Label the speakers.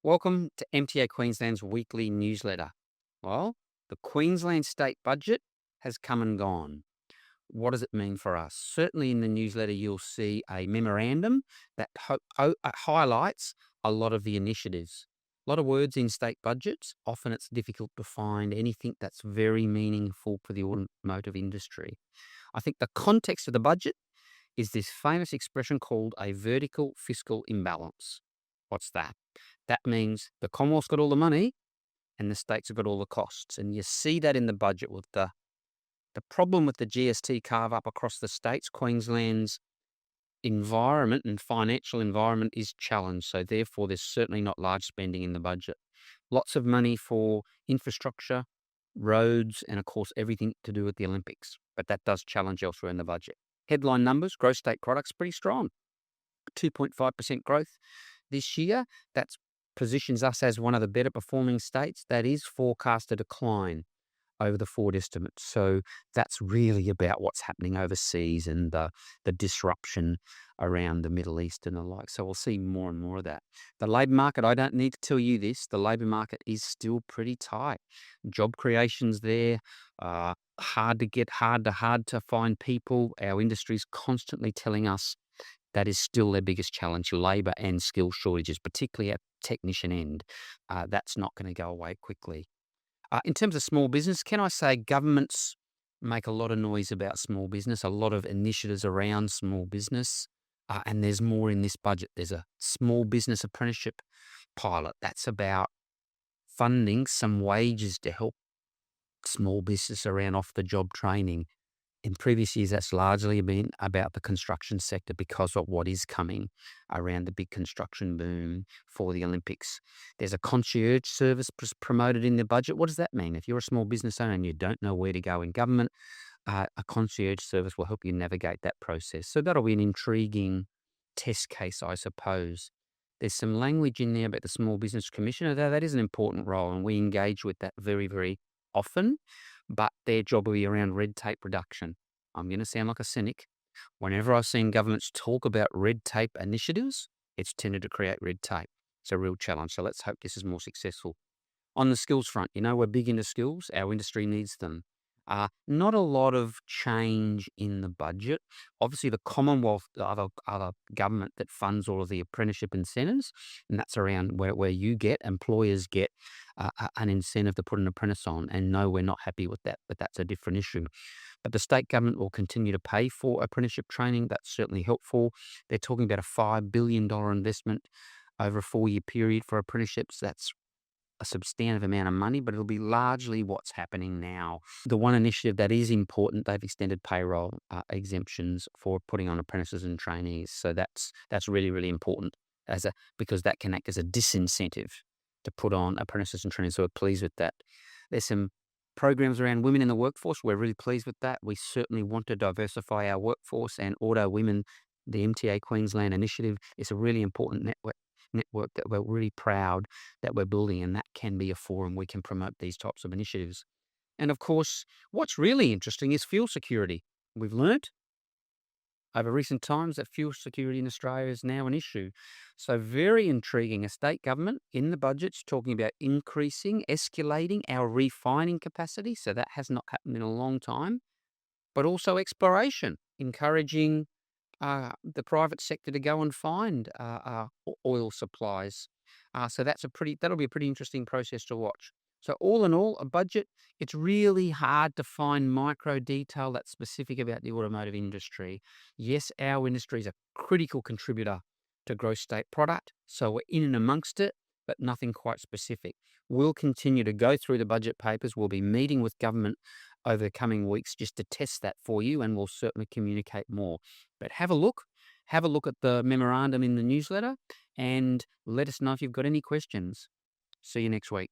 Speaker 1: Welcome to MTA Queensland's weekly newsletter. Well, the Queensland State Budget has come and gone. What does it mean for us? Certainly in the newsletter, you'll see a memorandum that highlights a lot of the initiatives. A lot of words in state budgets. Often it's difficult to find anything that's very meaningful for the automotive industry. I think the context of the budget is this famous expression called a vertical fiscal imbalance. What's that? That means the Commonwealth's got all the money and the states have got all the costs. And you see that in the budget with the problem with the GST carve up across the states. Queensland's environment and financial environment is challenged. So therefore, there's certainly not large spending in the budget. Lots of money for infrastructure, roads, and of course, everything to do with the Olympics. But that does challenge elsewhere in the budget. Headline numbers, gross state products, pretty strong. 2.5% growth this year. That positions us as one of the better performing states. That is forecast to decline over the forward estimates. So that's really about what's happening overseas and the disruption around the Middle East and the like. So we'll see more and more of that. The labour market, I don't need to tell you this, the labour market is still pretty tight. Job creation's there, hard to find people. Our industry's constantly telling us that is still their biggest challenge, labour and skill shortages, particularly at technician end. That's not going to go away quickly. In terms of small business, can I say governments make a lot of noise about small business, a lot of initiatives around small business, and there's more in this budget. There's a small business apprenticeship pilot that's about funding some wages to help small business around off-the-job training. In previous years, that's largely been about the construction sector because of what is coming around the big construction boom for the Olympics. There's a concierge service promoted in the budget. What does that mean? If you're a small business owner and you don't know where to go in government, a concierge service will help you navigate that process. So that'll be an intriguing test case, I suppose. There's some language in there about the Small Business Commissioner, though that is an important role, and we engage with that very, very often. But their job will be around red tape reduction. I'm going to sound like a cynic. Whenever I've seen governments talk about red tape initiatives, it's tended to create red tape. It's a real challenge. So let's hope this is more successful. On the skills front, we're big into skills. Our industry needs them. Not a lot of change in the budget. Obviously, the Commonwealth, the other government that funds all of the apprenticeship incentives, and that's around where employers get an incentive to put an apprentice on. And no, we're not happy with that, but that's a different issue. But the state government will continue to pay for apprenticeship training. That's certainly helpful. They're talking about a $5 billion investment over a 4-year period for apprenticeships. That's a substantive amount of money, but it'll be largely what's happening now. The one initiative that is important, they've extended payroll exemptions for putting on apprentices and trainees. So that's really, really important because that can act as a disincentive to put on apprentices and trainees. So we're pleased with that. There's some programs around women in the workforce. We're really pleased with that. We certainly want to diversify our workforce, and Auto Women, the MTA Queensland initiative, is a really important network that we're really proud that we're building, and that can be a forum we can promote these types of initiatives. And of course, what's really interesting is fuel security. We've learnt over recent times that fuel security in Australia is now an issue. So very intriguing. A state government in the budget's talking about escalating our refining capacity. So that has not happened in a long time. But also exploration, encouraging the private sector to go and find oil supplies. So that'll be a pretty interesting process to watch. So all in all, a budget, it's really hard to find micro detail that's specific about the automotive industry. Yes, our industry is a critical contributor to gross state product, so we're in and amongst it, but nothing quite specific. We'll continue to go through the budget papers. We'll be meeting with government over the coming weeks just to test that for you, and we'll certainly communicate more. But have a look at the memorandum in the newsletter and let us know if you've got any questions. See you next week.